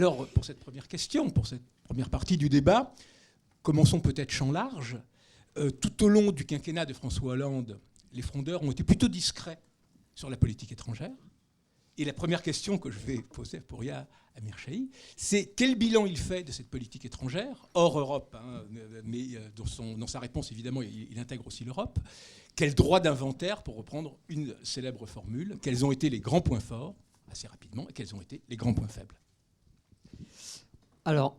Alors, pour cette première question, pour cette première partie du débat, commençons peut-être champ large. Tout au long du quinquennat de François Hollande, les frondeurs ont été plutôt discrets sur la politique étrangère. Et la première question que je vais poser à Pouria Amirchahi, c'est quel bilan il fait de cette politique étrangère, hors Europe, hein, mais dans sa réponse, évidemment, il intègre aussi l'Europe. Quel droit d'inventaire, pour reprendre une célèbre formule, quels ont été les grands points forts, assez rapidement, et quels ont été les grands points faibles? Alors,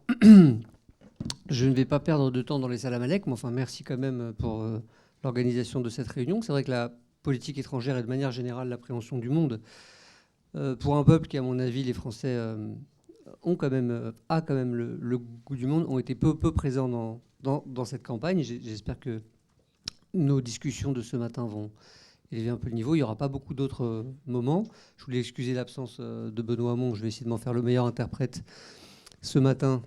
je ne vais pas perdre de temps dans les salamalecs, mais enfin, merci quand même pour l'organisation de cette réunion. C'est vrai que la politique étrangère est de manière générale l'appréhension du monde. Pour un peuple qui, à mon avis, les Français a quand même le goût du monde, ont été peu présents dans cette campagne. J'espère que nos discussions de ce matin vont élever un peu le niveau. Il n'y aura pas beaucoup d'autres moments. Je voulais excuser l'absence de Benoît Hamon. Je vais essayer de m'en faire le meilleur interprète ce matin.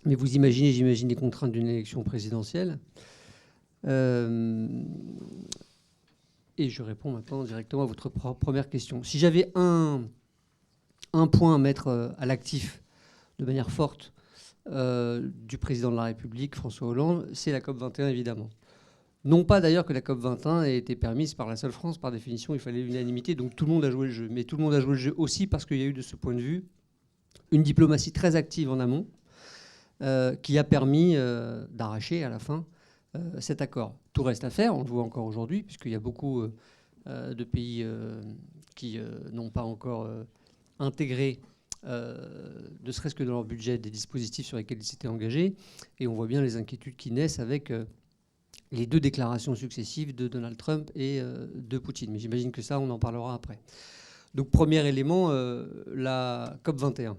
Mais vous imaginez, j'imagine, les contraintes d'une élection présidentielle. Et je réponds maintenant directement à votre première question. Si j'avais un point à mettre à l'actif de manière forte du président de la République, François Hollande, c'est la COP21, évidemment. Non pas d'ailleurs que la COP21 ait été permise par la seule France. Par définition, il fallait l'unanimité, donc tout le monde a joué le jeu. Mais tout le monde a joué le jeu aussi parce qu'il y a eu, de ce point de vue, une diplomatie très active en amont qui a permis d'arracher à la fin cet accord. Tout reste à faire, on le voit encore aujourd'hui, puisqu'il y a beaucoup de pays qui n'ont pas encore intégré, ne serait-ce que dans leur budget, des dispositifs sur lesquels ils s'étaient engagés. Et on voit bien les inquiétudes qui naissent avec les deux déclarations successives de Donald Trump et de Poutine. Mais j'imagine que ça, on en parlera après. Donc, premier élément, la COP21.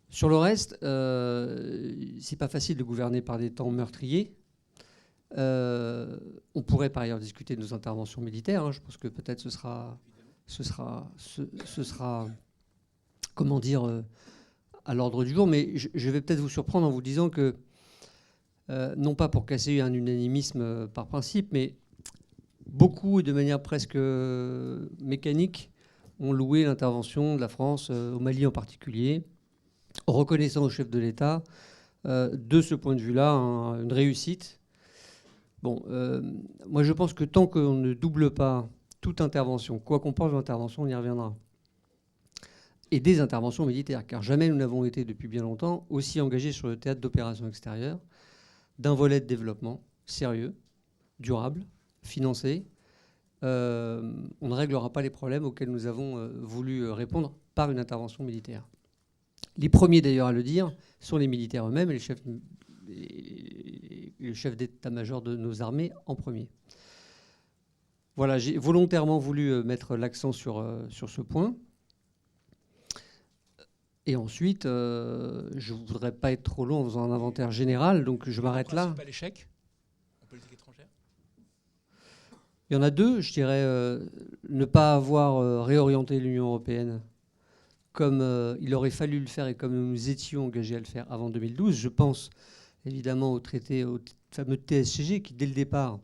Sur le reste, c'est pas facile de gouverner par des temps meurtriers. On pourrait par ailleurs discuter de nos interventions militaires. Hein. Je pense que peut-être ce sera comment dire, à l'ordre du jour. Mais je vais peut-être vous surprendre en vous disant que, non pas pour casser un unanimisme par principe, mais beaucoup, et de manière presque mécanique, ont loué l'intervention de la France au Mali en particulier, reconnaissant au chef de l'État, de ce point de vue-là, une réussite. Bon, moi je pense que tant qu'on ne double pas toute intervention, quoi qu'on pense de l'intervention, on y reviendra, et des interventions militaires, car jamais nous n'avons été depuis bien longtemps aussi engagés sur le théâtre d'opérations extérieures, d'un volet de développement sérieux, durable, financé. On ne réglera pas les problèmes auxquels nous avons voulu répondre par une intervention militaire. Les premiers d'ailleurs à le dire sont les militaires eux-mêmes et le chef d'état-major de nos armées en premier. Voilà, j'ai volontairement voulu mettre l'accent sur ce point. Et ensuite, je ne voudrais pas être trop long en faisant un inventaire général, donc je m'arrête là. Principal échec en politique étrangère? Il y en a deux, je dirais, ne pas avoir réorienté l'Union européenne comme il aurait fallu le faire et comme nous nous étions engagés à le faire avant 2012. Je pense évidemment au fameux TSCG qui, dès le départ,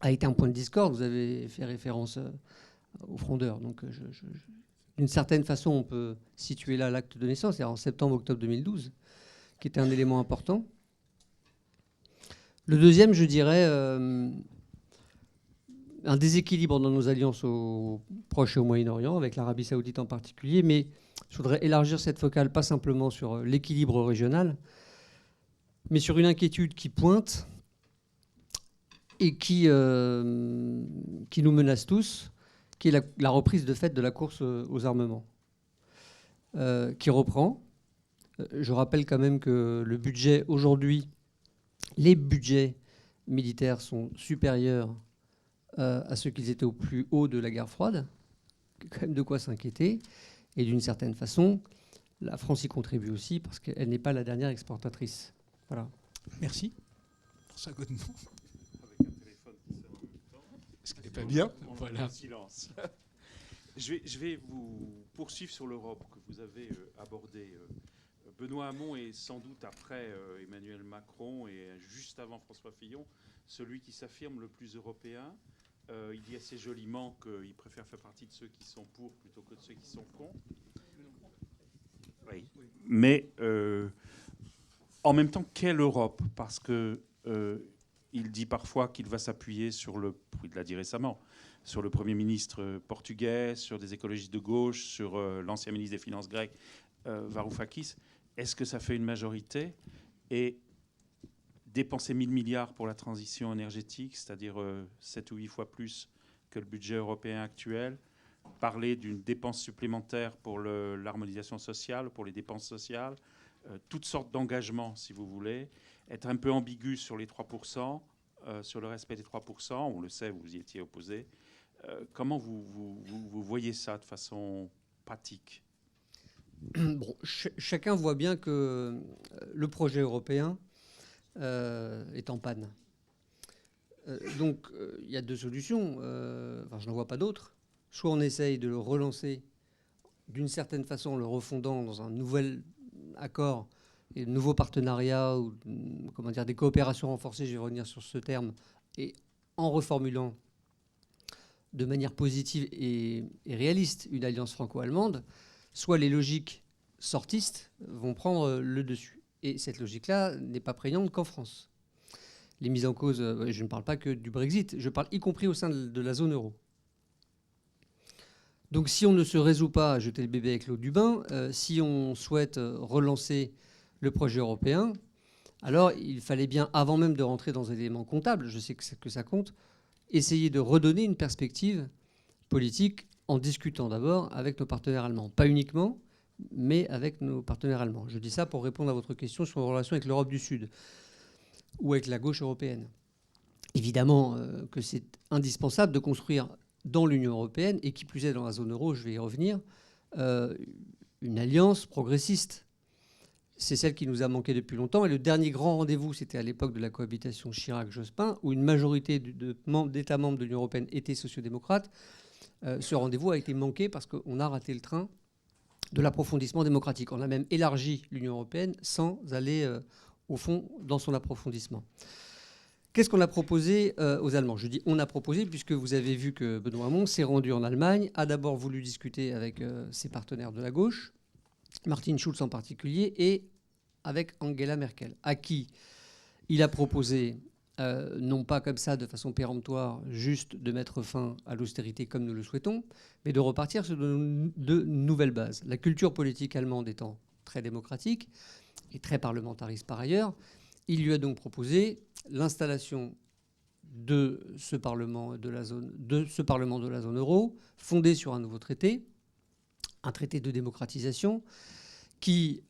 a été un point de discorde. Vous avez fait référence aux frondeurs. Donc, d'une certaine façon, on peut situer là l'acte de naissance, c'est-à-dire en septembre-octobre 2012, qui était un élément important. Le deuxième, je dirais, un déséquilibre dans nos alliances au Proche et au Moyen-Orient, avec l'Arabie saoudite en particulier, mais je voudrais élargir cette focale pas simplement sur l'équilibre régional, mais sur une inquiétude qui pointe et qui nous menace tous, qui est la reprise de fait de la course aux armements, qui reprend. Je rappelle quand même que le budget aujourd'hui, les budgets militaires sont supérieurs à ceux qu'ils étaient au plus haut de la guerre froide. Quand même de quoi s'inquiéter. Et d'une certaine façon, la France y contribue aussi parce qu'elle n'est pas la dernière exportatrice. Voilà. Merci. François Godemont. Avec un téléphone qui sonne en même temps. Est-ce qu'il n'est pas bien? Voilà. Silence. Je vais vous poursuivre sur l'Europe que vous avez abordée. Benoît Hamon est sans doute après Emmanuel Macron et juste avant François Fillon celui qui s'affirme le plus européen. Il dit assez joliment qu'il préfère faire partie de ceux qui sont pour plutôt que de ceux qui sont contre. Mais en même temps, quelle Europe? Parce que il dit parfois qu'il va s'appuyer sur il l'a dit récemment, sur le Premier ministre portugais, sur des écologistes de gauche, sur l'ancien ministre des Finances grec, Varoufakis. Est-ce que ça fait une majorité? Et dépenser 1000 milliards pour la transition énergétique, c'est-à-dire 7 ou 8 fois plus que le budget européen actuel, parler d'une dépense supplémentaire pour l'harmonisation sociale, pour les dépenses sociales, toutes sortes d'engagements, si vous voulez, être un peu ambigu sur les 3%, sur le respect des 3%, on le sait, vous y étiez opposé. Comment vous voyez ça de façon pratique? Bon, chacun voit bien que le projet européen est en panne. Donc, il y a deux solutions. Je n'en vois pas d'autres. Soit on essaye de le relancer d'une certaine façon en le refondant dans un nouvel accord et de nouveaux partenariats ou comment dire, des coopérations renforcées, je vais revenir sur ce terme, et en reformulant de manière positive et réaliste une alliance franco-allemande, soit les logiques sortistes vont prendre le dessus. Et cette logique-là n'est pas prégnante qu'en France. Les mises en cause, je ne parle pas que du Brexit, je parle y compris au sein de la zone euro. Donc si on ne se résout pas à jeter le bébé avec l'eau du bain, si on souhaite relancer le projet européen, alors il fallait bien, avant même de rentrer dans les éléments comptables, je sais que ça compte, essayer de redonner une perspective politique en discutant d'abord avec nos partenaires allemands. Pas uniquement, mais avec nos partenaires allemands. Je dis ça pour répondre à votre question sur nos relations avec l'Europe du Sud ou avec la gauche européenne. Évidemment que c'est indispensable de construire dans l'Union européenne, et qui plus est dans la zone euro, je vais y revenir, une alliance progressiste. C'est celle qui nous a manqué depuis longtemps. Et le dernier grand rendez-vous, c'était à l'époque de la cohabitation Chirac-Jospin, où une majorité d'États membres de l'Union européenne étaient sociodémocrates. Ce rendez-vous a été manqué parce qu'on a raté le train de l'approfondissement démocratique. On a même élargi l'Union européenne sans aller, au fond, dans son approfondissement. Qu'est-ce qu'on a proposé aux Allemands? Je dis on a proposé puisque vous avez vu que Benoît Hamon s'est rendu en Allemagne, a d'abord voulu discuter avec ses partenaires de la gauche, Martin Schulz en particulier, et avec Angela Merkel, à qui il a proposé, non pas comme ça de façon péremptoire, juste de mettre fin à l'austérité comme nous le souhaitons, mais de repartir sur de nouvelles bases. La culture politique allemande étant très démocratique et très parlementariste par ailleurs, il lui a donc proposé l'installation de ce Parlement de la zone euro, fondé sur un nouveau traité, un traité de démocratisation, qui,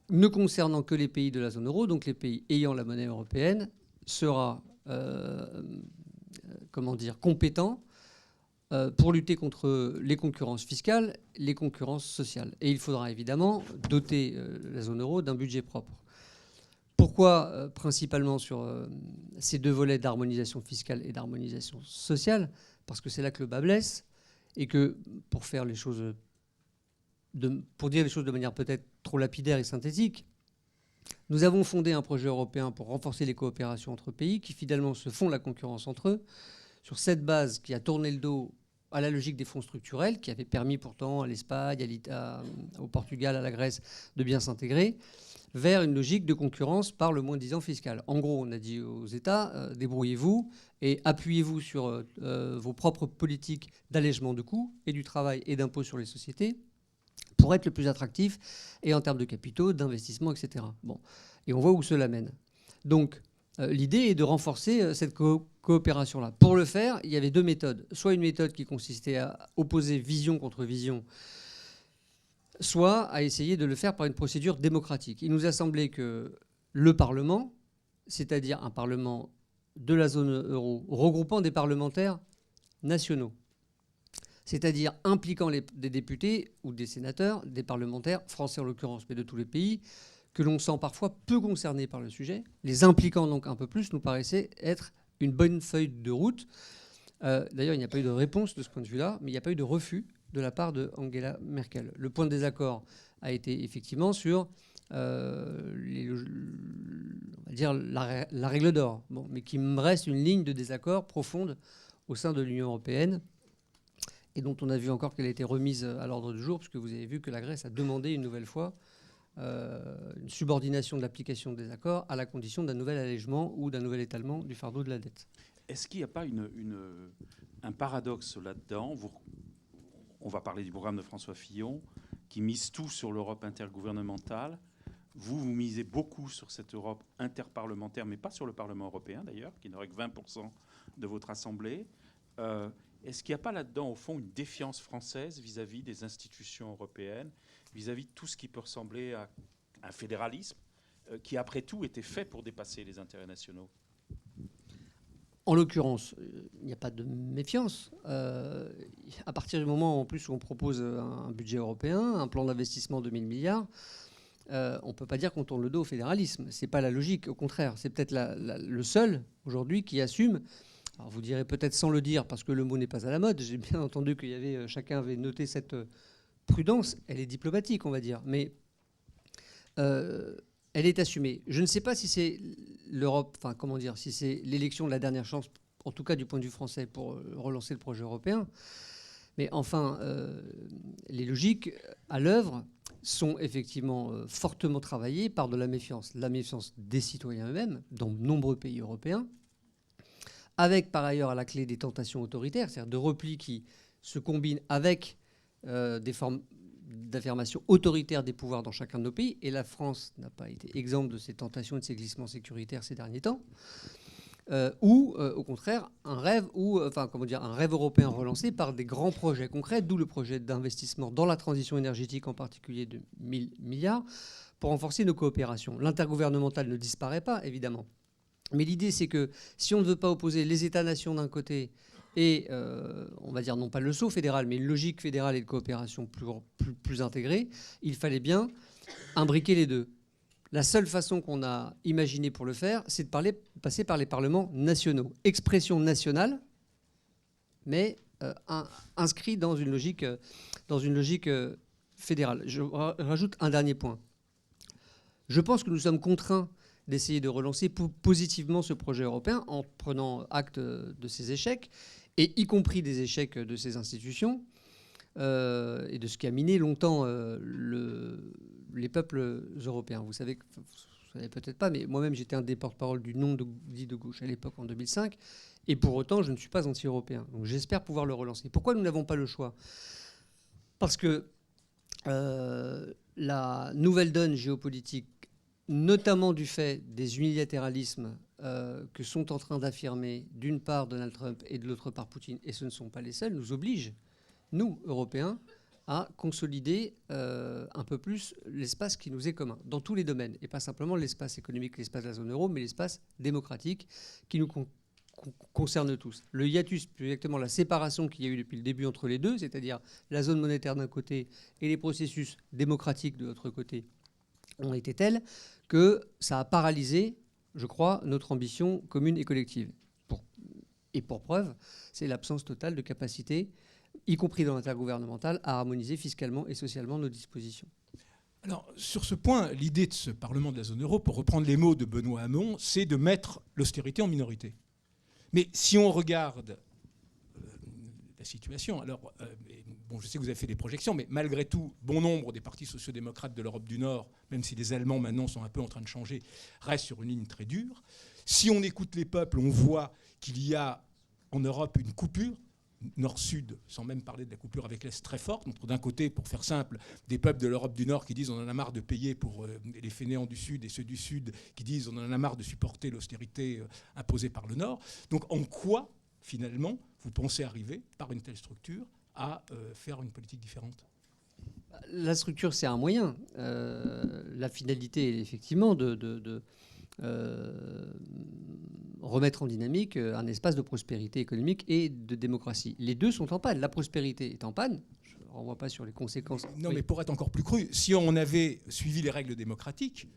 ne concernant que les pays de la zone euro, donc les pays ayant la monnaie européenne, sera compétent pour lutter contre les concurrences fiscales, les concurrences sociales. Et il faudra évidemment doter la zone euro d'un budget propre. Pourquoi principalement sur ces deux volets d'harmonisation fiscale et d'harmonisation sociale? Parce que c'est là que le bas blesse et que, pour dire les choses de manière peut-être trop lapidaire et synthétique, nous avons fondé un projet européen pour renforcer les coopérations entre pays qui finalement se font la concurrence entre eux sur cette base qui a tourné le dos à la logique des fonds structurels, qui avait permis pourtant à l'Espagne, au Portugal, à la Grèce de bien s'intégrer, vers une logique de concurrence par le moins-disant fiscal. En gros, on a dit aux États, débrouillez-vous et appuyez-vous sur vos propres politiques d'allègement de coûts et du travail et d'impôts sur les sociétés pour être le plus attractif et en termes de capitaux, d'investissement, etc. Bon. Et on voit où cela mène. Donc, l'idée est de renforcer cette coopération-là. Pour le faire, il y avait deux méthodes. Soit une méthode qui consistait à opposer vision contre vision, soit à essayer de le faire par une procédure démocratique. Il nous a semblé que le Parlement, c'est-à-dire un Parlement de la zone euro, regroupant des parlementaires nationaux, c'est-à-dire impliquant des députés ou des sénateurs, des parlementaires, français en l'occurrence, mais de tous les pays, que l'on sent parfois peu concernés par le sujet, les impliquant donc un peu plus, nous paraissait être une bonne feuille de route. D'ailleurs, il n'y a pas eu de réponse de ce point de vue-là, mais il n'y a pas eu de refus de la part de Angela Merkel. Le point de désaccord a été effectivement sur on va dire la règle d'or, bon, mais qui me reste une ligne de désaccord profonde au sein de l'Union européenne et dont on a vu encore qu'elle a été remise à l'ordre du jour, puisque vous avez vu que la Grèce a demandé une nouvelle fois une subordination de l'application des accords à la condition d'un nouvel allègement ou d'un nouvel étalement du fardeau de la dette. Est-ce qu'il n'y a pas un paradoxe là-dedans? On va parler du programme de François Fillon, qui mise tout sur l'Europe intergouvernementale. Vous misez beaucoup sur cette Europe interparlementaire, mais pas sur le Parlement européen d'ailleurs, qui n'aurait que 20% de votre Assemblée. Est-ce qu'il n'y a pas là-dedans, au fond, une défiance française vis-à-vis des institutions européennes, vis-à-vis de tout ce qui peut ressembler à un fédéralisme, qui, après tout, était fait pour dépasser les intérêts nationaux? En l'occurrence, il n'y a pas de méfiance. À partir du moment en plus où on propose un budget européen, un plan d'investissement de 1 000 milliards, on ne peut pas dire qu'on tourne le dos au fédéralisme. Ce n'est pas la logique, au contraire. C'est peut-être le seul aujourd'hui qui assume. Alors vous direz peut-être sans le dire parce que le mot n'est pas à la mode. J'ai bien entendu qu'il y avait, chacun avait noté cette prudence. Elle est diplomatique, on va dire. Mais elle est assumée. Je ne sais pas si c'est l'Europe, enfin comment dire, si c'est l'élection de la dernière chance, en tout cas du point de vue français, pour relancer le projet européen. Mais enfin, les logiques à l'œuvre sont effectivement fortement travaillées par de la méfiance des citoyens eux-mêmes, dans de nombreux pays européens, avec par ailleurs à la clé des tentations autoritaires, c'est-à-dire de repli qui se combinent avec des formes d'affirmation autoritaire des pouvoirs dans chacun de nos pays. Et la France n'a pas été exempte de ces tentations et de ces glissements sécuritaires ces derniers temps. Ou au contraire un rêve européen relancé par des grands projets concrets, d'où le projet d'investissement dans la transition énergétique, en particulier de 1 000 milliards, pour renforcer nos coopérations. L'intergouvernemental ne disparaît pas, évidemment. Mais l'idée, c'est que si on ne veut pas opposer les États-nations d'un côté et, on va dire, non pas le saut fédéral, mais une logique fédérale et de coopération plus intégrée, il fallait bien imbriquer les deux. La seule façon qu'on a imaginée pour le faire, c'est de passer par les parlements nationaux. Expression nationale, mais inscrit dans une logique fédérale. Je rajoute un dernier point. Je pense que nous sommes contraints d'essayer de relancer positivement ce projet européen en prenant acte de ses échecs, et y compris des échecs de ses institutions, et de ce qui a miné longtemps les peuples européens. Vous savez peut-être pas, mais moi-même j'étais un des porte-parole du non dit de gauche à l'époque en 2005, et pour autant je ne suis pas anti-européen. Donc j'espère pouvoir le relancer. Pourquoi nous n'avons pas le choix? Parce que la nouvelle donne géopolitique, notamment du fait des unilatéralismes que sont en train d'affirmer d'une part Donald Trump et de l'autre part Poutine, et ce ne sont pas les seuls, nous oblige, nous, Européens, à consolider un peu plus l'espace qui nous est commun, dans tous les domaines, et pas simplement l'espace économique, l'espace de la zone euro, mais l'espace démocratique qui nous concerne tous. Le hiatus, plus exactement la séparation qu'il y a eu depuis le début entre les deux, c'est-à-dire la zone monétaire d'un côté et les processus démocratiques de l'autre côté, ont été tels que ça a paralysé, je crois, notre ambition commune et collective. Et pour preuve, c'est l'absence totale de capacité, y compris dans l'intergouvernemental, à harmoniser fiscalement et socialement nos dispositions. Alors, sur ce point, l'idée de ce Parlement de la zone euro, pour reprendre les mots de Benoît Hamon, c'est de mettre l'austérité en minorité. Mais si on regarde la situation, alors, je sais que vous avez fait des projections, mais malgré tout, bon nombre des partis sociodémocrates de l'Europe du Nord, même si les Allemands maintenant sont un peu en train de changer, restent sur une ligne très dure. Si on écoute les peuples, on voit qu'il y a en Europe une coupure, nord-sud, sans même parler de la coupure avec l'Est très forte. Donc, d'un côté, pour faire simple, des peuples de l'Europe du Nord qui disent on en a marre de payer pour les fainéants du Sud, et ceux du Sud qui disent on en a marre de supporter l'austérité imposée par le Nord. Donc en quoi, finalement, vous pensez arriver, par une telle structure, à faire une politique différente? La structure, c'est un moyen. La finalité est effectivement de remettre en dynamique un espace de prospérité économique et de démocratie. Les deux sont en panne. La prospérité est en panne. Je ne renvoie pas sur les conséquences. Non, oui. Mais pour être encore plus cru, si on avait suivi les règles démocratiques,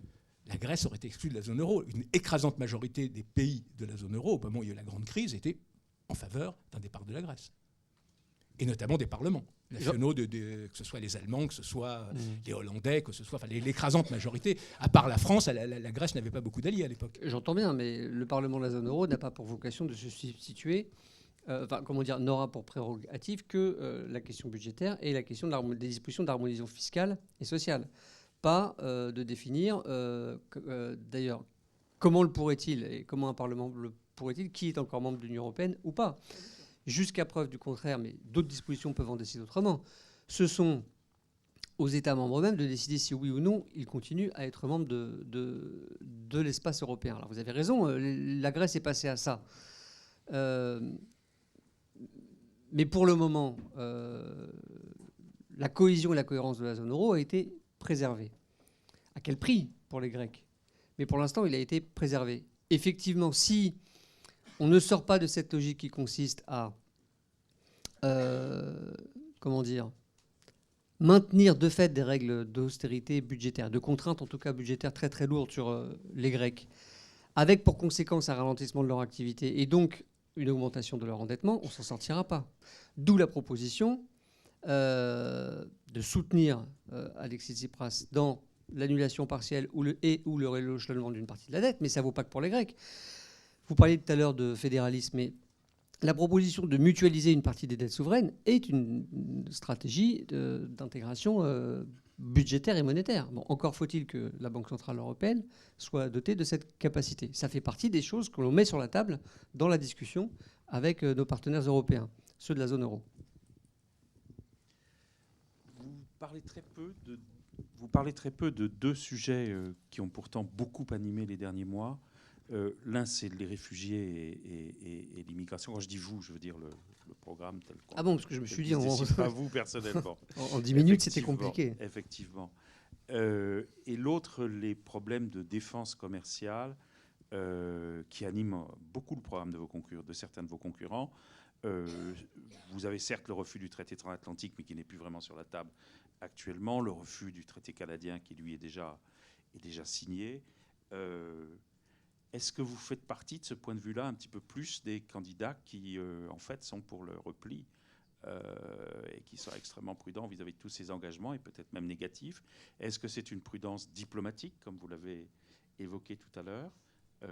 la Grèce aurait été exclue de la zone euro. Une écrasante majorité des pays de la zone euro, au moment où il y a eu la grande crise, était en faveur d'un départ de la Grèce. Et notamment des parlements nationaux, que ce soit les Allemands, que ce soit les Hollandais, que ce soit l'écrasante majorité. À part la France, la Grèce n'avait pas beaucoup d'alliés à l'époque. J'entends bien, mais le Parlement de la zone euro n'a pas pour vocation de se substituer n'aura pour prérogative que la question budgétaire et la question des dispositions d'harmonisation fiscale et sociale. Pas de définir, d'ailleurs, comment le pourrait-il et comment un Parlement le pourrait-il, qui est encore membre de l'Union européenne ou pas. Jusqu'à preuve du contraire, mais d'autres dispositions peuvent en décider autrement. Ce sont aux États membres eux-mêmes de décider si oui ou non ils continuent à être membres de l'espace européen. Alors vous avez raison, la Grèce est passée à ça. Mais pour le moment, la cohésion et la cohérence de la zone euro a été préservée. À quel prix pour les Grecs? Mais pour l'instant, il a été préservé. Effectivement, si on ne sort pas de cette logique qui consiste à maintenir de fait des règles d'austérité budgétaire, de contraintes en tout cas budgétaires très très lourdes sur les Grecs, avec pour conséquence un ralentissement de leur activité et donc une augmentation de leur endettement, on ne s'en sortira pas. D'où la proposition de soutenir Alexis Tsipras dans l'annulation partielle ou le rééchelonnement d'une partie de la dette, mais ça ne vaut pas que pour les Grecs. Vous parliez tout à l'heure de fédéralisme, mais la proposition de mutualiser une partie des dettes souveraines est une stratégie d'intégration budgétaire et monétaire. Bon, encore faut-il que la Banque centrale européenne soit dotée de cette capacité. Ça fait partie des choses que l'on met sur la table dans la discussion avec nos partenaires européens, ceux de la zone euro. Vous parlez très peu de deux sujets qui ont pourtant beaucoup animé les derniers mois. L'un, c'est les réfugiés et l'immigration. Quand je dis vous, je veux dire le programme tel qu'on... Ah bon, parce que je me suis dit... Pas vous, personnellement. En 10 minutes, c'était compliqué. Effectivement. Et l'autre, les problèmes de défense commerciale qui animent beaucoup le programme de certains de vos concurrents. Vous avez certes le refus du traité transatlantique, mais qui n'est plus vraiment sur la table actuellement. Le refus du traité canadien, qui lui est déjà signé. Est-ce que vous faites partie, de ce point de vue-là, un petit peu plus des candidats qui, en fait, sont pour le repli et qui sont extrêmement prudents vis-à-vis de tous ces engagements et peut-être même négatifs? Est-ce que c'est une prudence diplomatique, comme vous l'avez évoqué tout à l'heure?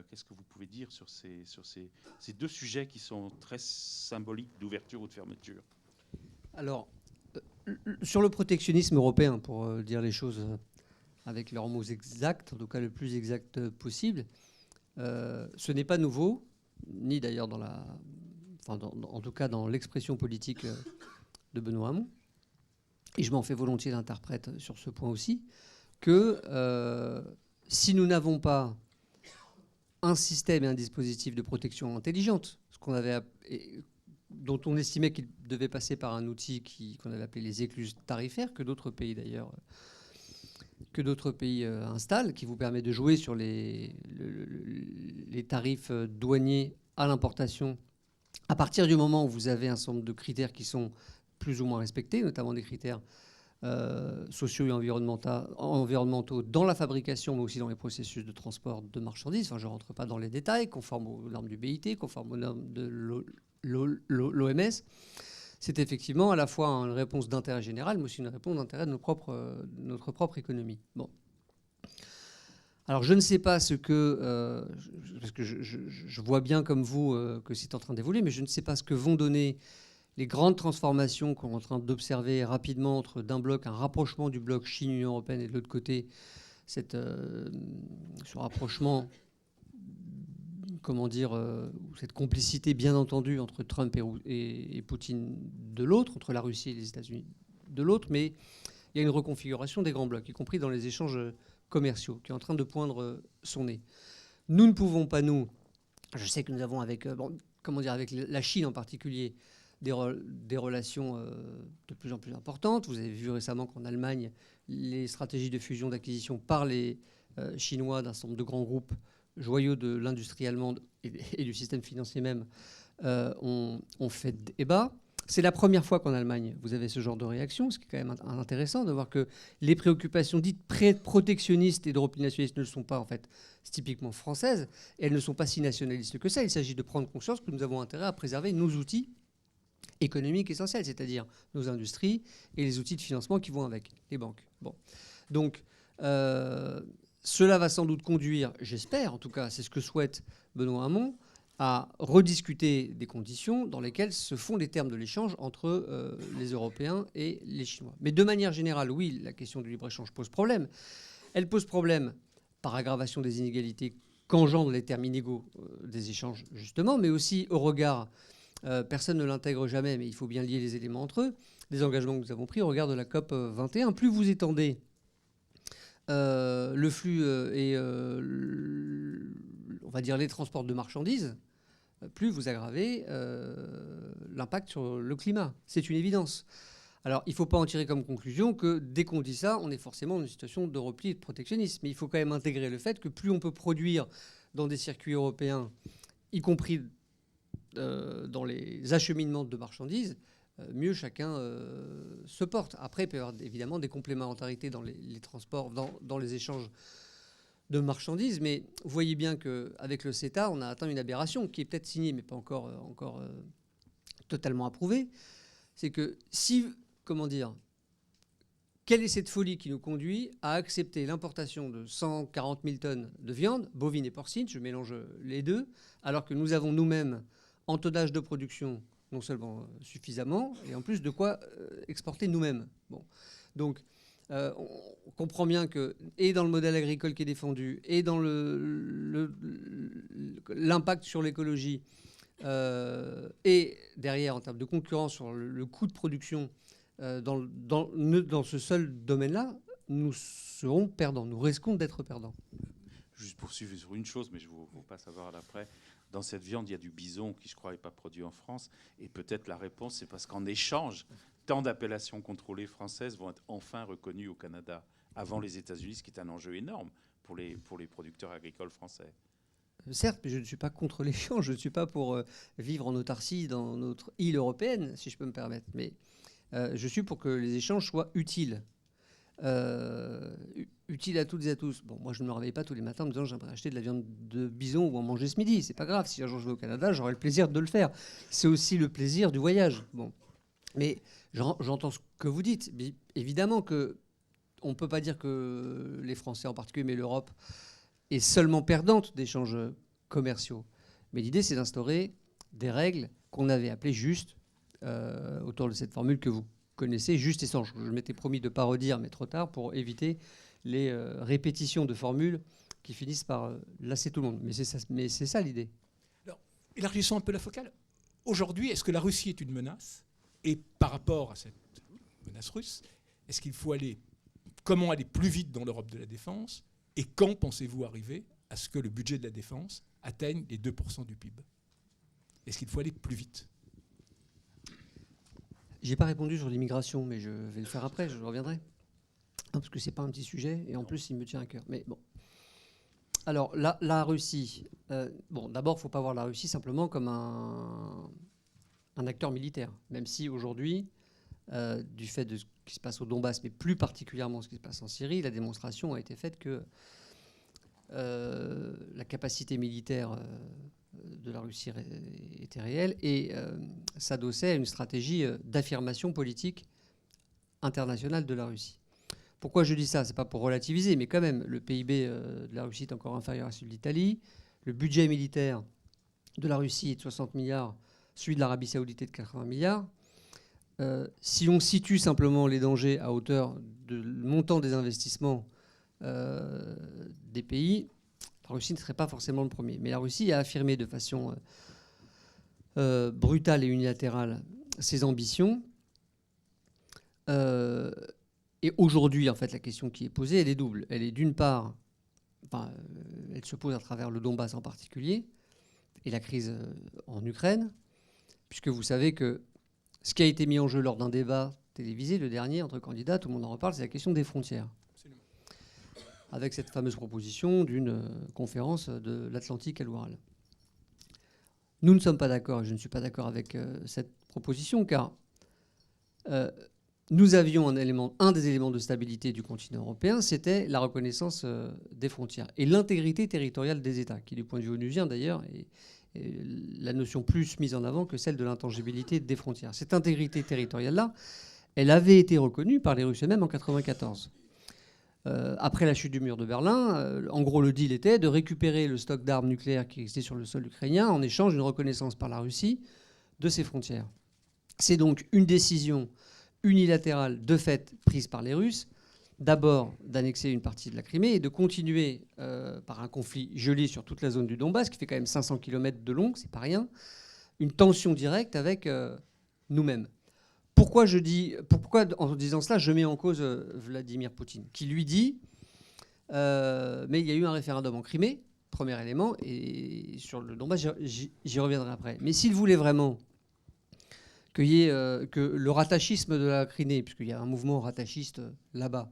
Qu'est-ce que vous pouvez dire sur ces deux sujets qui sont très symboliques d'ouverture ou de fermeture? Alors, sur le protectionnisme européen, pour dire les choses avec leurs mots exacts, en tout cas le plus exact possible, ce n'est pas nouveau, ni d'ailleurs en tout cas dans l'expression politique de Benoît Hamon, et je m'en fais volontiers l'interprète sur ce point aussi, que si nous n'avons pas un système et un dispositif de protection intelligente, dont on estimait qu'il devait passer par un outil qu'on avait appelé les écluses tarifaires, que d'autres pays d'ailleurs installent, qui vous permet de jouer sur les tarifs douaniers à l'importation à partir du moment où vous avez un certain nombre de critères qui sont plus ou moins respectés, notamment des critères sociaux et environnementaux dans la fabrication, mais aussi dans les processus de transport de marchandises. Enfin, je ne rentre pas dans les détails, conforme aux normes du BIT, conforme aux normes de l'OMS. C'est effectivement à la fois une réponse d'intérêt général, mais aussi une réponse d'intérêt de notre propre économie. Bon. Alors je ne sais pas ce que... parce que je vois bien comme vous que c'est en train d'évoluer, mais je ne sais pas ce que vont donner les grandes transformations qu'on est en train d'observer rapidement entre d'un bloc, un rapprochement du bloc Chine-Union européenne et de l'autre côté, ce rapprochement, cette complicité bien entendu entre Trump et Poutine de l'autre, entre la Russie et les États-Unis de l'autre, mais il y a une reconfiguration des grands blocs, y compris dans les échanges commerciaux, qui est en train de poindre son nez. Nous ne pouvons pas, je sais que nous avons avec la Chine en particulier, des relations de plus en plus importantes. Vous avez vu récemment qu'en Allemagne, les stratégies de fusion d'acquisition par les Chinois d'un certain nombre de grands groupes joyaux de l'industrie allemande et du système financier même ont fait débat. C'est la première fois qu'en Allemagne, vous avez ce genre de réaction, ce qui est quand même intéressant de voir que les préoccupations dites protectionnistes et de repli nationaliste ne sont pas en fait typiquement françaises, et elles ne sont pas si nationalistes que ça. Il s'agit de prendre conscience que nous avons intérêt à préserver nos outils économiques essentiels, c'est-à-dire nos industries et les outils de financement qui vont avec, les banques. Bon. Donc, cela va sans doute conduire, j'espère, en tout cas, c'est ce que souhaite Benoît Hamon, à rediscuter des conditions dans lesquelles se font les termes de l'échange entre les Européens et les Chinois. Mais de manière générale, oui, la question du libre-échange pose problème. Elle pose problème par aggravation des inégalités qu'engendrent les termes inégaux des échanges, justement, mais aussi au regard, personne ne l'intègre jamais, mais il faut bien lier les éléments entre eux, des engagements que nous avons pris au regard de la COP 21. Plus vous étendez le flux et on va dire les transports de marchandises, plus vous aggravez l'impact sur le climat. C'est une évidence. Alors, il ne faut pas en tirer comme conclusion que dès qu'on dit ça, on est forcément dans une situation de repli et de protectionnisme. Mais il faut quand même intégrer le fait que plus on peut produire dans des circuits européens, y compris dans les acheminements de marchandises, mieux chacun se porte. Après, il peut y avoir évidemment des complémentarités dans les transports, dans les échanges de marchandises. Mais vous voyez bien qu'avec le CETA, on a atteint une aberration qui est peut-être signée, mais pas encore totalement approuvée. C'est que si... Comment dire ? Quelle est cette folie qui nous conduit à accepter l'importation de 140 000 tonnes de viande, bovine et porcine, je mélange les deux, alors que nous avons nous-mêmes en tonnage de production non seulement suffisamment, et en plus de quoi exporter nous-mêmes. Bon. Donc, on comprend bien que, et dans le modèle agricole qui est défendu, et dans l'impact sur l'écologie, et derrière, en termes de concurrence sur le coût de production, dans ce seul domaine-là, nous serons perdants. Nous risquons d'être perdants. Juste poursuivre sur une chose, mais je vous passe à voir l'après. Dans cette viande, il y a du bison qui, je crois, n'est pas produit en France. Et peut-être la réponse, c'est parce qu'en échange, tant d'appellations contrôlées françaises vont être enfin reconnues au Canada, avant les États-Unis, ce qui est un enjeu énorme pour les producteurs agricoles français. Certes, mais je ne suis pas contre l'échange. Je ne suis pas pour vivre en autarcie dans notre île européenne, si je peux me permettre. Mais je suis pour que les échanges soient utiles. Utiles à toutes et à tous. Bon, moi, je ne me réveille pas tous les matins en me disant j'aimerais acheter de la viande de bison ou en manger ce midi. C'est pas grave. Si un jour je vais au Canada, j'aurai le plaisir de le faire. C'est aussi le plaisir du voyage. Bon. Mais j'entends ce que vous dites. Mais évidemment qu'on ne peut pas dire que les Français en particulier, mais l'Europe, est seulement perdante d'échanges commerciaux. Mais l'idée, c'est d'instaurer des règles qu'on avait appelées justes, autour de cette formule que vous connaissez, juste et sans. Je m'étais promis de ne pas redire, mais trop tard, pour éviter les répétitions de formules qui finissent par lasser tout le monde. Mais c'est ça l'idée. Alors, élargissons un peu la focale. Aujourd'hui, est-ce que la Russie est une menace ? Et par rapport à cette menace russe, est-ce qu'il faut comment aller plus vite dans l'Europe de la défense ? Et quand pensez-vous arriver à ce que le budget de la défense atteigne les 2% du PIB ? Est-ce qu'il faut aller plus vite ? J'ai pas répondu sur l'immigration, mais je vais le faire après, je reviendrai. Non, parce que c'est pas un petit sujet, et en plus, il me tient à cœur. Mais bon. Alors, la Russie... d'abord, il ne faut pas voir la Russie simplement comme un acteur militaire, même si aujourd'hui, du fait de ce qui se passe au Donbass, mais plus particulièrement ce qui se passe en Syrie, la démonstration a été faite que la capacité militaire de la Russie était réelle et s'adossait à une stratégie d'affirmation politique internationale de la Russie. Pourquoi je dis ça ? Ce n'est pas pour relativiser, mais quand même, le PIB de la Russie est encore inférieur à celui de l'Italie. Le budget militaire de la Russie est de 60 milliards, celui de l'Arabie Saoudite est de 80 milliards. Si on situe simplement les dangers à hauteur du montant des investissements des pays, la Russie ne serait pas forcément le premier. Mais la Russie a affirmé de façon brutale et unilatérale ses ambitions. Et aujourd'hui, en fait, la question qui est posée, elle est double. Elle est d'une part, elle se pose à travers le Donbass en particulier, et la crise en Ukraine, puisque vous savez que ce qui a été mis en jeu lors d'un débat télévisé, le dernier, entre candidats, tout le monde en reparle, c'est la question des frontières. Absolument. Avec cette fameuse proposition d'une conférence de l'Atlantique à l'Oural. Nous ne sommes pas d'accord, et je ne suis pas d'accord avec cette proposition, car nous avions un des éléments de stabilité du continent européen, c'était la reconnaissance des frontières et l'intégrité territoriale des États, qui du point de vue onusien d'ailleurs est la notion plus mise en avant que celle de l'intangibilité des frontières. Cette intégrité territoriale-là, elle avait été reconnue par les Russes eux-mêmes en 1994. après la chute du mur de Berlin. En gros, le deal était de récupérer le stock d'armes nucléaires qui existait sur le sol ukrainien en échange d'une reconnaissance par la Russie de ses frontières. C'est donc une décision unilatérale de fait prise par les Russes, d'abord d'annexer une partie de la Crimée et de continuer par un conflit gelé sur toute la zone du Donbass, qui fait quand même 500 km de long, c'est pas rien, une tension directe avec nous-mêmes. Pourquoi, en disant cela, je mets en cause Vladimir Poutine, qui lui dit mais il y a eu un référendum en Crimée, premier élément, et sur le Donbass, j'y reviendrai après. Mais s'il voulait vraiment que le rattachisme de la Crimée, puisqu'il y a un mouvement rattachiste là-bas,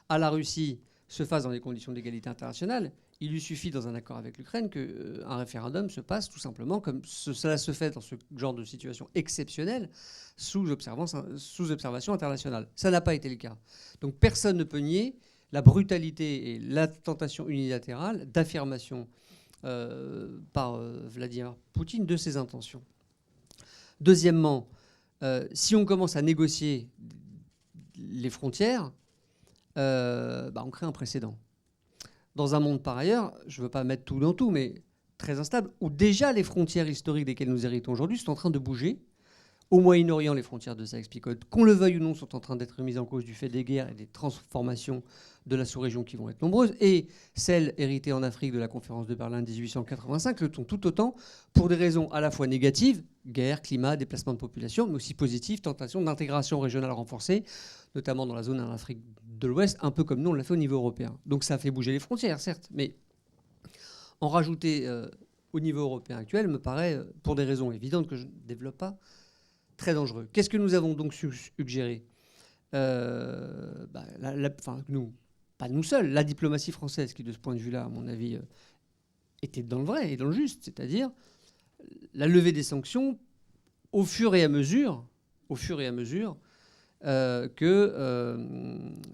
à la Russie se fasse dans les conditions d'égalité internationale, il lui suffit, dans un accord avec l'Ukraine, qu'un référendum se passe tout simplement comme cela se fait dans ce genre de situation exceptionnelle, sous observation internationale. Ça n'a pas été le cas. Donc personne ne peut nier la brutalité et la tentation unilatérale d'affirmation par Vladimir Poutine de ses intentions. Deuxièmement, si on commence à négocier les frontières, on crée un précédent. Dans un monde par ailleurs, je ne veux pas mettre tout dans tout, mais très instable, où déjà les frontières historiques desquelles nous héritons aujourd'hui sont en train de bouger. Au Moyen-Orient, les frontières de Sykes-Picot, qu'on le veuille ou non, sont en train d'être mises en cause du fait des guerres et des transformations de la sous-région qui vont être nombreuses. Et celles héritées en Afrique de la conférence de Berlin de 1885 le sont tout autant pour des raisons à la fois négatives, guerre, climat, déplacement de population, mais aussi positives, tentation d'intégration régionale renforcée, notamment dans la zone en Afrique de l'Ouest, un peu comme nous on l'a fait au niveau européen. Donc ça a fait bouger les frontières, certes, mais en rajouter au niveau européen actuel me paraît, pour des raisons évidentes que je ne développe pas, très dangereux. Qu'est-ce que nous avons donc suggéré nous, pas nous seuls, la diplomatie française qui, de ce point de vue-là, à mon avis, était dans le vrai et dans le juste, c'est-à-dire la levée des sanctions au fur et à mesure que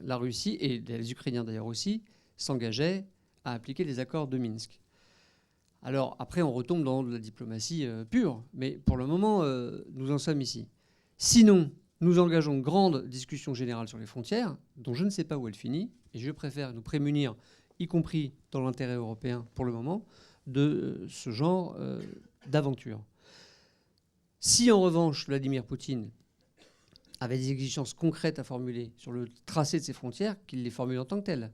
la Russie, et les Ukrainiens d'ailleurs aussi, s'engageaient à appliquer les accords de Minsk. Alors après, on retombe dans de la diplomatie pure, mais pour le moment, nous en sommes ici. Sinon, nous engageons une grande discussion générale sur les frontières, dont je ne sais pas où elle finit, et je préfère nous prémunir, y compris dans l'intérêt européen pour le moment, de ce genre d'aventure. Si en revanche, Vladimir Poutine avait des exigences concrètes à formuler sur le tracé de ses frontières, qu'il les formule en tant que telles.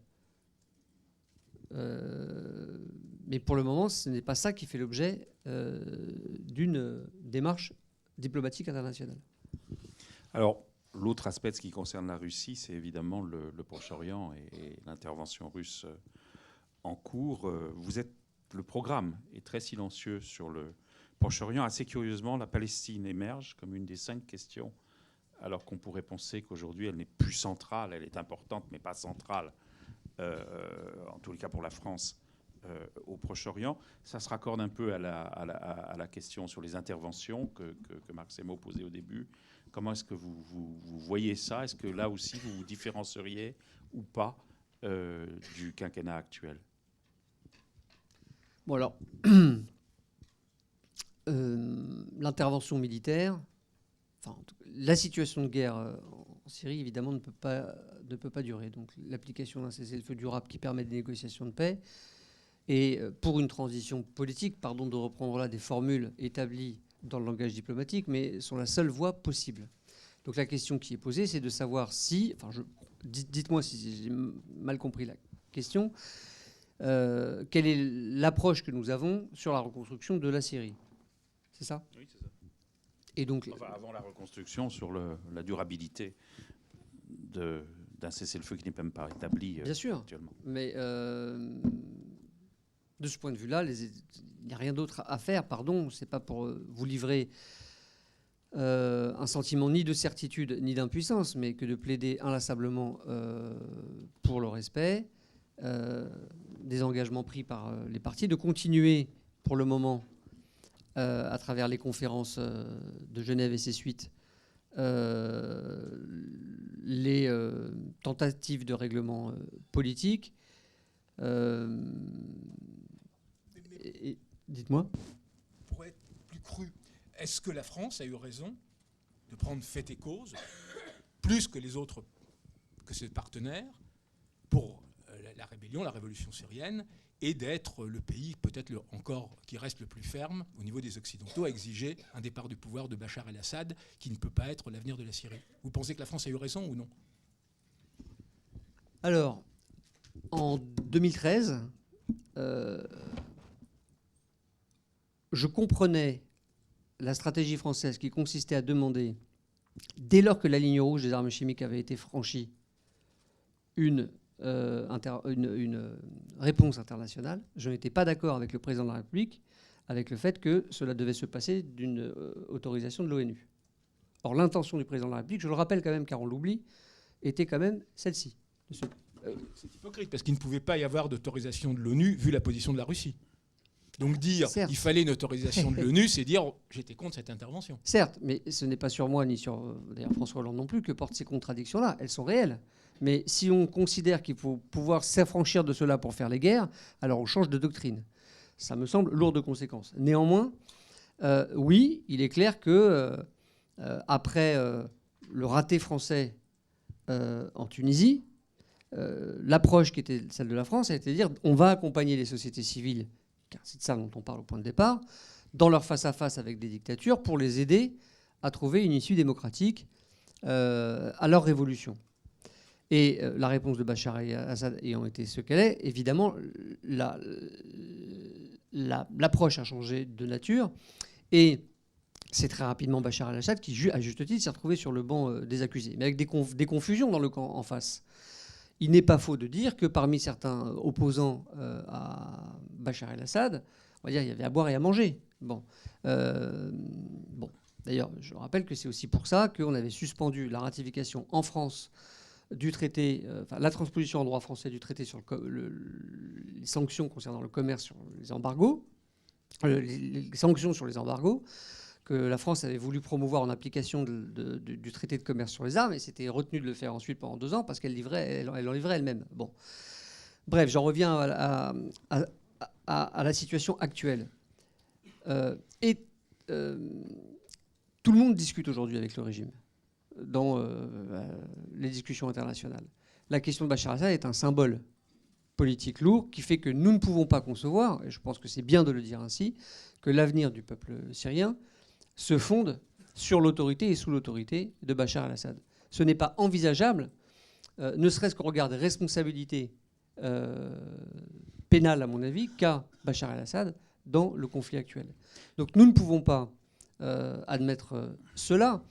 Mais pour le moment, ce n'est pas ça qui fait l'objet d'une démarche diplomatique internationale. Alors, l'autre aspect de ce qui concerne la Russie, c'est évidemment le Proche-Orient et l'intervention russe en cours. Le programme est très silencieux sur le Proche-Orient. Assez curieusement, la Palestine émerge comme une des 5 questions, alors qu'on pourrait penser qu'aujourd'hui, elle n'est plus centrale. Elle est importante, mais pas centrale, en tous les cas pour la France, au Proche-Orient. Ça se raccorde un peu à la question sur les interventions que Marc Semo posait au début. Comment est-ce que vous voyez ça? Est-ce que là aussi, vous vous différencieriez ou pas du quinquennat actuel? Bon alors, l'intervention militaire, la situation de guerre en Syrie, évidemment, ne peut pas durer. Donc l'application d'un cessez-le-feu durable qui permet des négociations de paix, et pour une transition politique, pardon de reprendre là des formules établies dans le langage diplomatique, mais sont la seule voie possible. Donc la question qui est posée, c'est de savoir si... dites-moi si j'ai mal compris la question. Quelle est l'approche que nous avons sur la reconstruction de la Syrie? C'est ça? Oui, c'est ça. Et donc, avant la reconstruction, sur la durabilité d'un cessez-le-feu qui n'est même pas établi bien sûr, actuellement. Mais de ce point de vue-là, il n'y a rien d'autre à faire. Pardon, c'est pas pour vous livrer un sentiment ni de certitude ni d'impuissance, mais que de plaider inlassablement pour le respect des engagements pris par les partis, de continuer pour le moment à travers les conférences de Genève et ses suites les tentatives de règlement politique. Dites-moi. Pour être plus cru, est-ce que la France a eu raison de prendre fait et cause, plus que les autres, que ses partenaires, pour rébellion, la révolution syrienne, et d'être le pays peut-être encore qui reste le plus ferme au niveau des Occidentaux à exiger un départ du pouvoir de Bachar el-Assad qui ne peut pas être l'avenir de la Syrie. Vous pensez que la France a eu raison ou non? Alors, en 2013, je comprenais la stratégie française qui consistait à demander, dès lors que la ligne rouge des armes chimiques avait été franchie, une réponse internationale. Je n'étais pas d'accord avec le président de la République avec le fait que cela devait se passer d'une autorisation de l'ONU. Or, l'intention du président de la République, je le rappelle quand même car on l'oublie, était quand même celle-ci. C'est hypocrite parce qu'il ne pouvait pas y avoir d'autorisation de l'ONU vu la position de la Russie. Donc dire Certes. il fallait une autorisation de l'ONU, c'est dire j'étais contre cette intervention. Certes, mais ce n'est pas sur moi ni sur d'ailleurs François Hollande non plus que portent ces contradictions-là. Elles sont réelles. Mais si on considère qu'il faut pouvoir s'affranchir de cela pour faire les guerres, alors on change de doctrine. Ça me semble lourd de conséquences. Néanmoins, oui, il est clair que après le raté français en Tunisie, l'approche qui était celle de la France a été de dire on va accompagner les sociétés civiles, car c'est de ça dont on parle au point de départ, dans leur face-à-face avec des dictatures pour les aider à trouver une issue démocratique à leur révolution. Et la réponse de Bachar el-Assad ayant été ce qu'elle est, évidemment, l'approche a changé de nature. Et c'est très rapidement Bachar el-Assad qui, à juste titre, s'est retrouvé sur le banc des accusés, mais avec des confusions dans le camp en face. Il n'est pas faux de dire que parmi certains opposants à Bachar el-Assad, on va dire, il y avait à boire et à manger. Bon. D'ailleurs, je rappelle que c'est aussi pour ça qu'on avait suspendu la ratification en France du traité, la transposition en droit français du traité sur les sanctions concernant le commerce sur les embargos, les sanctions sur les embargos, que la France avait voulu promouvoir en application du traité de commerce sur les armes, et s'était retenu de le faire ensuite pendant 2 ans parce qu'elle en livrait elle-même. Bon. Bref, j'en reviens à la situation actuelle. Tout le monde discute aujourd'hui avec le régime dans les discussions internationales. La question de Bachar el-Assad est un symbole politique lourd qui fait que nous ne pouvons pas concevoir, et je pense que c'est bien de le dire ainsi, que l'avenir du peuple syrien se fonde sur l'autorité et sous l'autorité de Bachar el-Assad. Ce n'est pas envisageable, ne serait-ce qu'au regard des responsabilités pénales, à mon avis, qu'a Bachar el-Assad dans le conflit actuel. Donc nous ne pouvons pas admettre cela.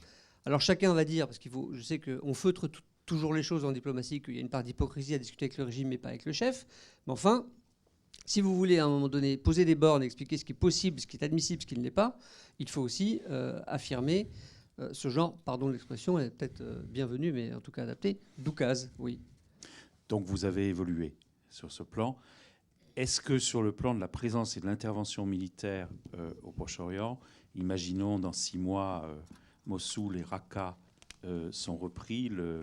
Alors chacun va dire, parce je sais qu'on feutre toujours les choses en diplomatie, qu'il y a une part d'hypocrisie à discuter avec le régime mais pas avec le chef. Mais enfin, si vous voulez à un moment donné poser des bornes, expliquer ce qui est possible, ce qui est admissible, ce qui ne l'est pas, il faut aussi affirmer ce genre, pardon de l'expression, elle est peut-être bienvenue, mais en tout cas adaptée, d'oukase, oui. Donc vous avez évolué sur ce plan. Est-ce que sur le plan de la présence et de l'intervention militaire au Proche-Orient, imaginons dans 6 mois, Mossoul et Raqqa sont repris, le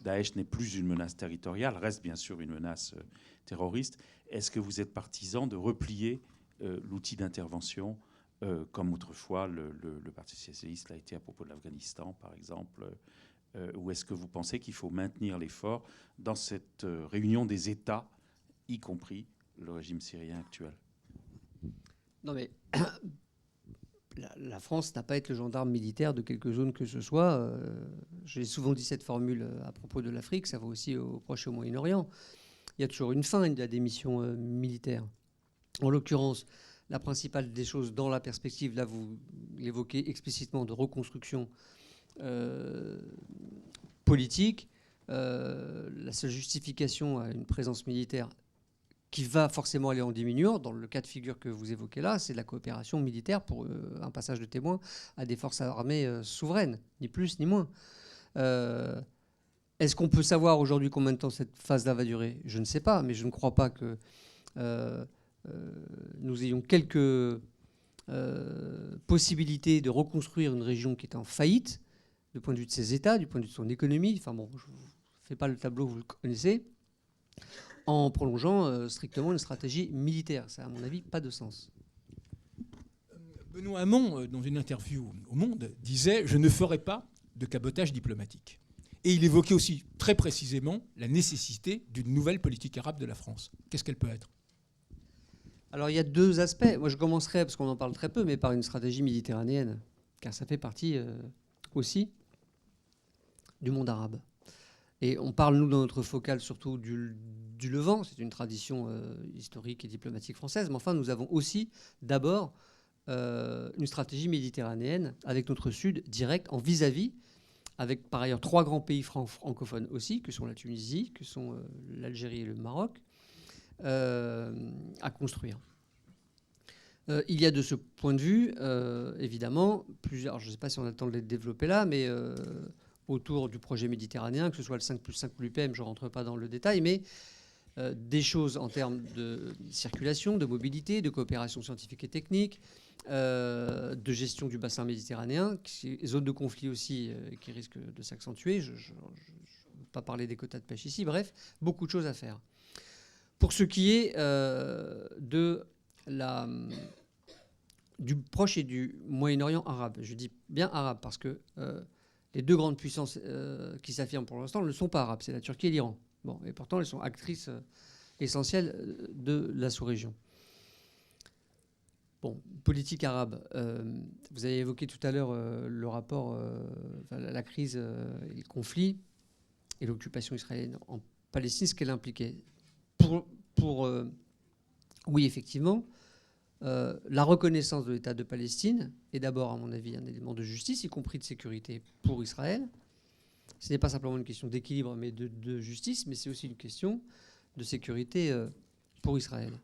Daesh n'est plus une menace territoriale, reste bien sûr une menace terroriste. Est-ce que vous êtes partisan de replier l'outil d'intervention comme autrefois le Parti socialiste l'a été à propos de l'Afghanistan, par exemple, ou est-ce que vous pensez qu'il faut maintenir l'effort dans cette réunion des États, y compris le régime syrien actuel? Non mais la France n'a pas à être le gendarme militaire de quelque zone que ce soit. J'ai souvent dit cette formule à propos de l'Afrique, ça va aussi au Proche et au Moyen-Orient. Il y a toujours une fin à des missions militaires. En l'occurrence, la principale des choses dans la perspective, là vous l'évoquez explicitement, de reconstruction politique, la seule justification à une présence militaire qui va forcément aller en diminuant, dans le cas de figure que vous évoquez là, c'est la coopération militaire pour un passage de témoin à des forces armées souveraines, ni plus ni moins. Est-ce qu'on peut savoir aujourd'hui combien de temps cette phase-là va durer? Je ne sais pas, mais je ne crois pas que nous ayons quelques possibilités de reconstruire une région qui est en faillite, du point de vue de ses États, du point de vue de son économie. Enfin bon, je ne fais pas le tableau, vous le connaissez, en prolongeant strictement une stratégie militaire. Ça, à mon avis, pas de sens. Benoît Hamon, dans une interview au Monde, disait « Je ne ferai pas de cabotage diplomatique ». Et il évoquait aussi très précisément la nécessité d'une nouvelle politique arabe de la France. Qu'est-ce qu'elle peut être ? Alors il y a deux aspects. Moi je commencerai, parce qu'on en parle très peu, mais par une stratégie méditerranéenne, car ça fait partie aussi du monde arabe. Et on parle, nous, dans notre focale, surtout du Levant. C'est une tradition historique et diplomatique française. Mais enfin, nous avons aussi, d'abord, une stratégie méditerranéenne avec notre Sud direct, en vis-à-vis, avec par ailleurs 3 grands pays francophones aussi, que sont la Tunisie, que sont l'Algérie et le Maroc, à construire. Il y a de ce point de vue, évidemment, plusieurs, je ne sais pas si on a le temps de les développer là, mais autour du projet méditerranéen, que ce soit le 5+5 ou l'UPM, je ne rentre pas dans le détail, mais des choses en termes de circulation, de mobilité, de coopération scientifique et technique, de gestion du bassin méditerranéen, zone de conflit aussi qui risque de s'accentuer. Je ne veux pas parler des quotas de pêche ici. Bref, beaucoup de choses à faire. Pour ce qui est du Proche et du Moyen-Orient arabe, je dis bien arabe parce que les 2 grandes puissances qui s'affirment pour l'instant ne sont pas arabes, c'est la Turquie et l'Iran. Bon, et pourtant, elles sont actrices essentielles de la sous-région. Bon, politique arabe. Vous avez évoqué tout à l'heure le rapport, la crise et le conflit et l'occupation israélienne en Palestine, ce qu'elle impliquait. Oui, effectivement, la reconnaissance de l'État de Palestine est d'abord, à mon avis, un élément de justice, y compris de sécurité pour Israël. Ce n'est pas simplement une question d'équilibre, mais de justice, mais c'est aussi une question de sécurité pour Israël.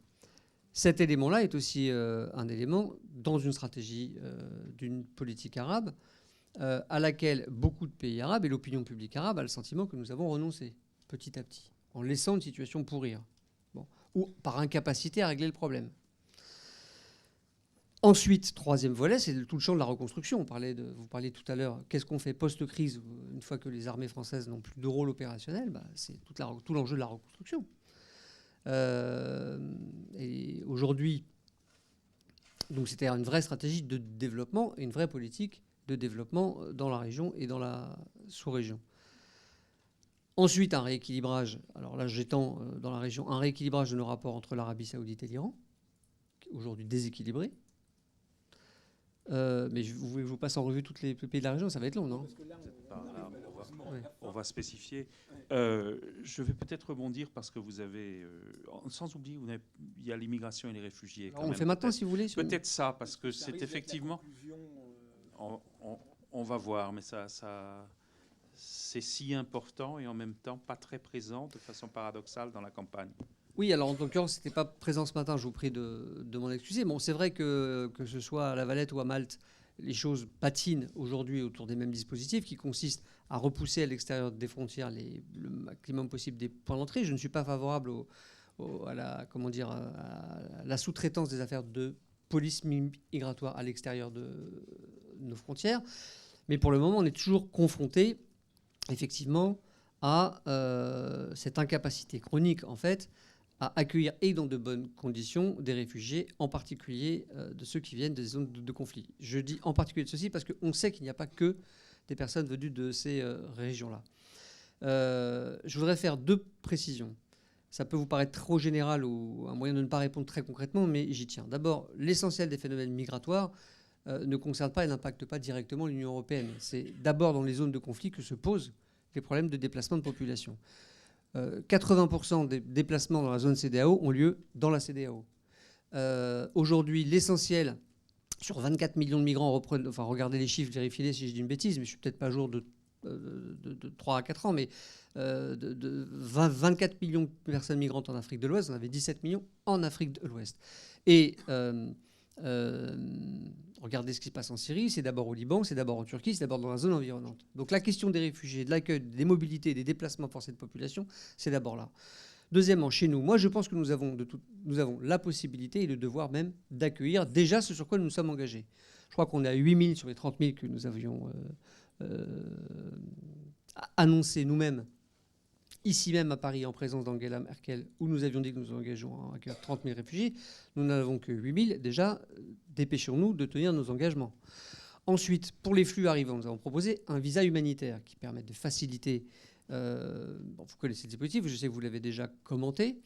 Cet élément-là est aussi un élément dans une stratégie d'une politique arabe à laquelle beaucoup de pays arabes et l'opinion publique arabe a le sentiment que nous avons renoncé petit à petit, en laissant une situation pourrir, ou par incapacité à régler le problème. Ensuite, 3e volet, c'est tout le champ de la reconstruction. Vous parliez tout à l'heure, qu'est-ce qu'on fait post-crise, une fois que les armées françaises n'ont plus de rôle opérationnel, c'est tout l'enjeu de la reconstruction. Et aujourd'hui, donc c'était une vraie stratégie de développement et une vraie politique de développement dans la région et dans la sous-région. Ensuite, un rééquilibrage, alors là j'étends dans la région, un rééquilibrage de nos rapports entre l'Arabie Saoudite et l'Iran, aujourd'hui déséquilibré. Mais je vous passe en revue tous les pays de la région, ça va être long, non ? On va spécifier. Je vais peut-être rebondir parce que vous avez, sans oublier, il y a l'immigration et les réfugiés. On le fait maintenant, si vous voulez. Peut-être ça, parce que c'est effectivement... On va voir, mais ça, c'est si important et en même temps pas très présent de façon paradoxale dans la campagne. Oui, alors en l'occurrence, ce n'était pas présent ce matin, je vous prie de m'en excuser. Bon, c'est vrai que ce soit à La Valette ou à Malte, les choses patinent aujourd'hui autour des mêmes dispositifs qui consistent à repousser à l'extérieur des frontières le maximum possible des points d'entrée. Je ne suis pas favorable à la sous-traitance des affaires de police migratoire à l'extérieur de nos frontières. Mais pour le moment, on est toujours confronté, effectivement, à cette incapacité chronique, en fait, à accueillir et dans de bonnes conditions des réfugiés, en particulier de ceux qui viennent des zones de conflit. Je dis en particulier de ceci parce qu'on sait qu'il n'y a pas que des personnes venues de ces régions-là. Je voudrais faire 2 précisions. Ça peut vous paraître trop général ou un moyen de ne pas répondre très concrètement, mais j'y tiens. D'abord, l'essentiel des phénomènes migratoires ne concerne pas et n'impacte pas directement l'Union européenne. C'est d'abord dans les zones de conflit que se posent les problèmes de déplacement de population. 80% des déplacements dans la zone CEDEAO ont lieu dans la CEDEAO. Aujourd'hui, l'essentiel, sur 24 millions de migrants, regardez les chiffres, vérifiez-les si je dis une bêtise, mais je ne suis peut-être pas à jour de 3 à 4 ans, mais 24 millions de personnes migrantes en Afrique de l'Ouest, on avait 17 millions en Afrique de l'Ouest. Et regardez ce qui se passe en Syrie, c'est d'abord au Liban, c'est d'abord en Turquie, c'est d'abord dans la zone environnante. Donc la question des réfugiés, de l'accueil, des mobilités, des déplacements forcés de population, c'est d'abord là. Deuxièmement, chez nous, moi je pense que nous avons la possibilité et le devoir même d'accueillir déjà ce sur quoi nous nous sommes engagés. Je crois qu'on est à 8 000 sur les 30 000 que nous avions annoncé nous-mêmes, ici même à Paris, en présence d'Angela Merkel, où nous avions dit que nous engageons à accueillir 30 000 réfugiés. Nous n'avons que 8 000. Déjà, dépêchons-nous de tenir nos engagements. Ensuite, pour les flux arrivants, nous avons proposé un visa humanitaire qui permet de faciliter. Vous connaissez ces dispositifs, je sais que vous l'avez déjà commenté.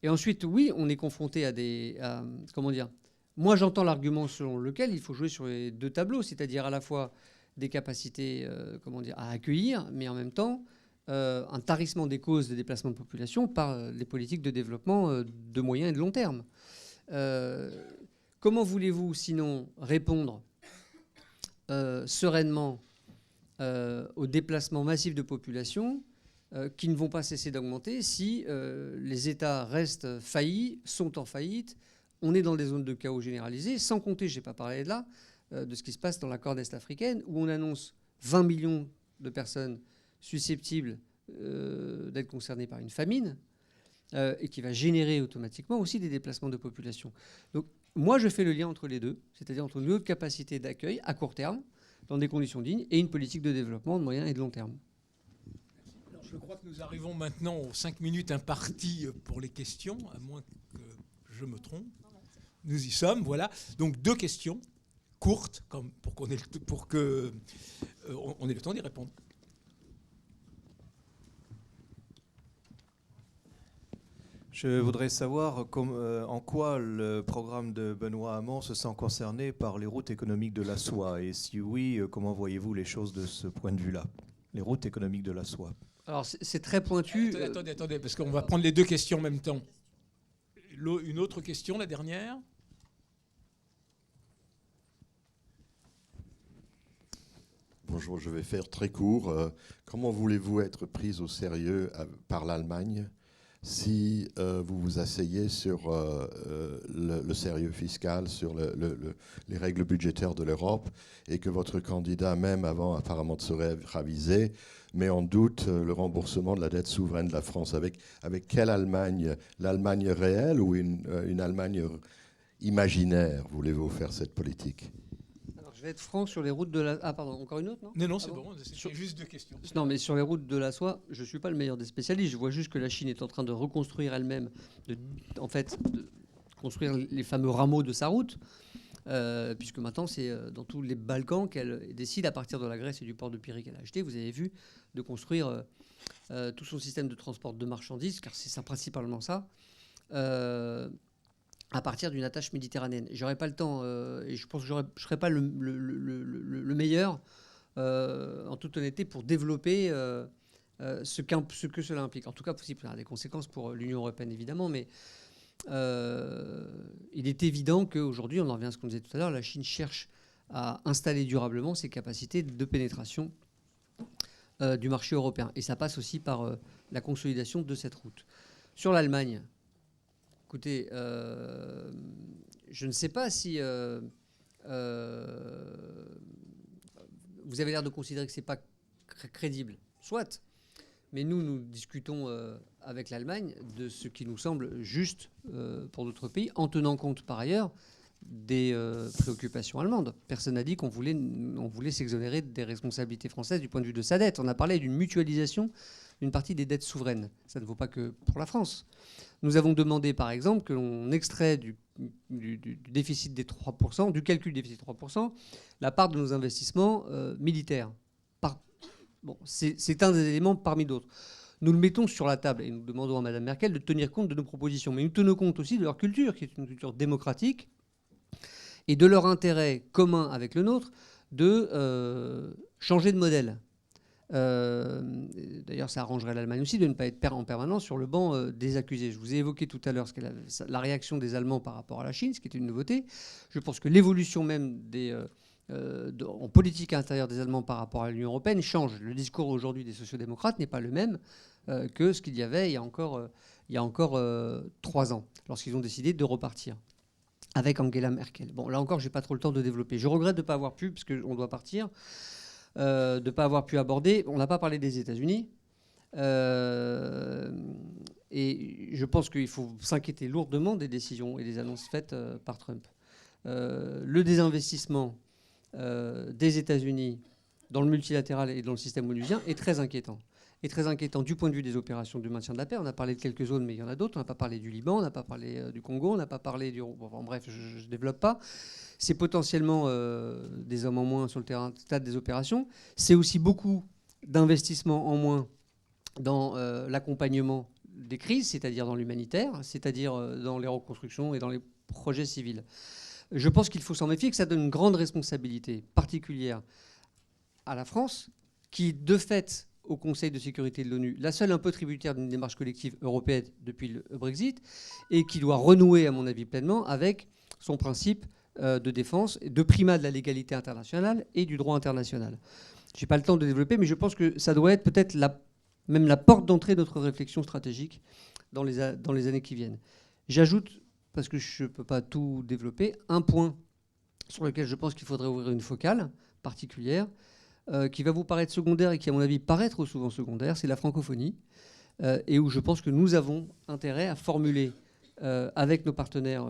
Et ensuite, oui, on est confronté à comment dire. Moi, j'entends l'argument selon lequel il faut jouer sur les deux tableaux, c'est-à-dire à la fois des capacités à accueillir, mais en même temps un tarissement des causes des déplacements de population par les politiques de développement de moyen et de long terme. Comment voulez-vous sinon répondre sereinement aux déplacements massifs de population qui ne vont pas cesser d'augmenter si les États restent faillis, sont en faillite, on est dans des zones de chaos généralisé, sans compter, je n'ai pas parlé de là, de ce qui se passe dans la corne est africaine, où on annonce 20 millions de personnes susceptibles d'être concernées par une famine, et qui va générer automatiquement aussi des déplacements de population. Donc moi, je fais le lien entre les deux, c'est-à-dire entre une haute capacité d'accueil à court terme, dans des conditions dignes, et une politique de développement de moyen et de long terme. Alors, je crois que nous arrivons maintenant aux 5 minutes imparties pour les questions, à moins que je me trompe. Nous y sommes, voilà. Donc 2 questions courtes, comme pour qu'on ait le temps d'y répondre. Je voudrais savoir en quoi le programme de Benoît Hamon se sent concerné par les routes économiques de la soie. Et si oui, comment voyez-vous les choses de ce point de vue-là, les routes économiques de la soie? Alors c'est très pointu. Attendez, parce qu'on va prendre les 2 questions en même temps. Une autre question, la dernière. Bonjour, je vais faire très court. Comment voulez-vous être prise au sérieux par l'Allemagne si vous vous asseyez sur le sérieux fiscal, sur les règles budgétaires de l'Europe, et que votre candidat, même avant apparemment de se raviser, met en doute le remboursement de la dette souveraine de la France? Avec quelle Allemagne? L'Allemagne réelle ou une Allemagne imaginaire voulez-vous faire cette politique? Je vais être franc sur les routes de la... Ah pardon, encore une autre, non? Non, c'est bon, c'est juste 2 questions. Non, mais sur les routes de la soie, je ne suis pas le meilleur des spécialistes. Je vois juste que la Chine est en train de reconstruire elle-même, de construire les fameux rameaux de sa route, puisque maintenant, c'est dans tous les Balkans qu'elle décide, à partir de la Grèce et du port de Pyrie qu'elle a acheté, vous avez vu, de construire tout son système de transport de marchandises, car c'est principalement ça, à partir d'une attache méditerranéenne. J'aurais pas le temps, et je pense que je ne serais pas le meilleur, en toute honnêteté, pour développer ce que cela implique. En tout cas, possible, ça a des conséquences pour l'Union européenne, évidemment, mais il est évident qu'aujourd'hui, on en revient à ce qu'on disait tout à l'heure, la Chine cherche à installer durablement ses capacités de pénétration du marché européen. Et ça passe aussi par la consolidation de cette route. Sur l'Allemagne, écoutez, je ne sais pas si vous avez l'air de considérer que ce n'est pas crédible. Soit. Mais nous discutons avec l'Allemagne de ce qui nous semble juste pour d'autres pays, en tenant compte par ailleurs des préoccupations allemandes. Personne n'a dit qu'on voulait s'exonérer des responsabilités françaises du point de vue de sa dette. On a parlé d'une mutualisation d'une partie des dettes souveraines. Ça ne vaut pas que pour la France. Nous avons demandé, par exemple, que l'on extrait du déficit des 3%, du calcul du déficit des 3%, la part de nos investissements militaires. Bon, c'est un des éléments parmi d'autres. Nous le mettons sur la table et nous demandons à Mme Merkel de tenir compte de nos propositions. Mais nous tenons compte aussi de leur culture, qui est une culture démocratique, et de leur intérêt commun avec le nôtre de changer de modèle. D'ailleurs, ça arrangerait l'Allemagne aussi de ne pas être en permanence sur le banc des accusés. Je vous ai évoqué tout à l'heure la réaction des Allemands par rapport à la Chine, ce qui était une nouveauté. Je pense que l'évolution même en politique intérieure des Allemands par rapport à l'Union européenne change. Le discours aujourd'hui des sociodémocrates n'est pas le même que ce qu'il y avait il y a encore 3 ans, lorsqu'ils ont décidé de repartir avec Angela Merkel. Bon, là encore, je n'ai pas trop le temps de développer. Je regrette de ne pas avoir pu, parce qu'on doit partir, de ne pas avoir pu aborder. On n'a pas parlé des États-Unis. Et je pense qu'il faut s'inquiéter lourdement des décisions et des annonces faites par Trump. Le désinvestissement des États-Unis dans le multilatéral et dans le système onusien est très inquiétant. est très inquiétant du point de vue des opérations de maintien de la paix. On a parlé de quelques zones, mais il y en a d'autres. On n'a pas parlé du Liban, on n'a pas parlé du Congo, on n'a pas parlé du... Bon, bref, je ne développe pas. C'est potentiellement des hommes en moins sur le terrain, stade des opérations. C'est aussi beaucoup d'investissements en moins dans l'accompagnement des crises, c'est-à-dire dans l'humanitaire, c'est-à-dire dans les reconstructions et dans les projets civils. Je pense qu'il faut s'en méfier, que ça donne une grande responsabilité particulière à la France, qui, de fait, au Conseil de sécurité de l'ONU, la seule un peu tributaire d'une démarche collective européenne depuis le Brexit, et qui doit renouer, à mon avis, pleinement avec son principe de défense, de primat de la légalité internationale et du droit international. Je n'ai pas le temps de développer, mais je pense que ça doit être peut-être même la porte d'entrée de notre réflexion stratégique dans les années qui viennent. J'ajoute, parce que je ne peux pas tout développer, un point sur lequel je pense qu'il faudrait ouvrir une focale particulière, qui va vous paraître secondaire et qui, à mon avis, paraît trop souvent secondaire, c'est la francophonie, et où je pense que nous avons intérêt à formuler, avec nos partenaires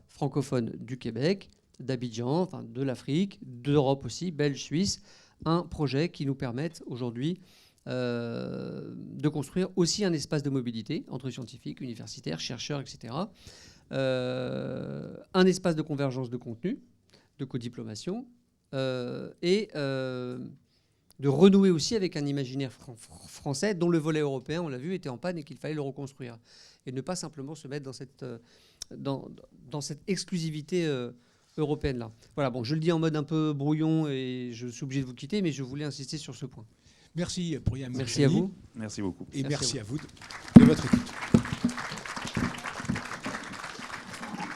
francophones du Québec, d'Abidjan, enfin de l'Afrique, d'Europe aussi, Belge, Suisse, un projet qui nous permette aujourd'hui de construire aussi un espace de mobilité entre scientifiques, universitaires, chercheurs, etc. Un espace de convergence de contenu, de codiplomation, et de renouer aussi avec un imaginaire français dont le volet européen, on l'a vu, était en panne et qu'il fallait le reconstruire. Et ne pas simplement se mettre dans cette exclusivité européenne-là. Voilà, bon, je le dis en mode un peu brouillon et je suis obligé de vous quitter, mais je voulais insister sur ce point. Merci pour Yann. Merci à vous. Merci beaucoup. Et Merci merci à vous de votre écoute.